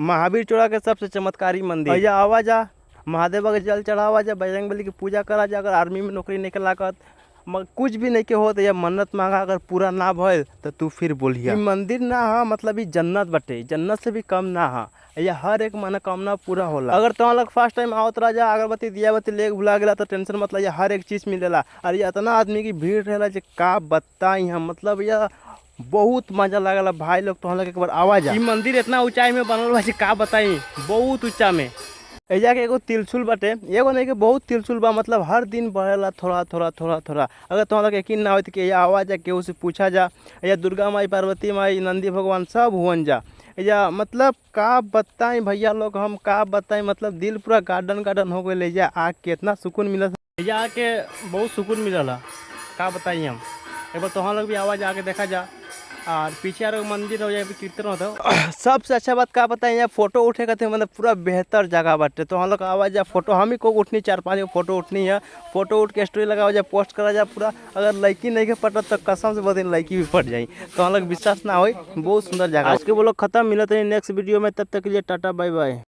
महावीर चौड़ा के सबसे चमत्कारी मंदिर भैया आवा जा, महादेव के जल चढ़ावा जा, बजरंगबली की पूजा करा जा। अगर आर्मी में नौकरी नहीं लागत, कुछ भी नहीं के हो तो यह मन्नत मांगा, अगर पूरा ना भइल तो तू फिर बोलिया। मंदिर ना हा मतलब ये जन्नत बटे, जन्नत से भी कम ना हा। यह हर एक मनोकामना पूरा होला। अगर तुम लोग फर्स्ट टाइम आवत रह जा, अगरबत्ती दियाबत्ती ले भुला गया तो टेंशन मतलब यह हर एक चीज़ मिलेला। और ये इतना आदमी की भीड़ रहेला जो का बताई हम, मतलब यह बहुत मजा लगला भाई लोग। तुम लोग एक बार आवाज आ। मंदिर इतना ऊंचाई में बनल बा का बताई, बहुत ऊंचा में। एजा के एगो त्रिशूल बाटे, एगो नहीं के बहुत त्रिशूल बा, मतलब हर दिन बढ़ेला थोड़ा थोड़ा थोड़ा थोड़ा। अगर तुम लोग यकीन ना हो तो एजा आवा जा, केहू से पूछा जा। एजा दुर्गा माई, पार्वती माई, नंदी भगवान सब हुवन जा। एजा मतलब का बताई भैया लोग, हम का बताई, मतलब दिल पूरा गार्डन गार्डन हो गए। एजा आके इतना सुकून मिला, एजा आके बहुत सुकून मिलला, का बताई हम। एक बार तुम लोग भी आवाज आके देखा जा। और पीछे यार मंदिर हो जाए, कीर्तन होता है। सबसे अच्छा बात का पता है, यहाँ फोटो उठे का मतलब पूरा बेहतर जगह बाटे। तो हम लोग आवाज जा फोटो हम ही को उठनी, 4-5 फोटो उठनी है। फोटो उठ के स्टोरी लगा जा, पोस्ट करा जा पूरा। अगर लड़की नहीं के पटत तो कसम से बहुत लड़की भी पट जाए, तो हम लोग विश्वास ना हो। बहुत सुंदर जगह। आज के वो लोग खत्म, मिलते हैं नेक्स्ट वीडियो में, तब तक के लिए टाटा बाय बाय।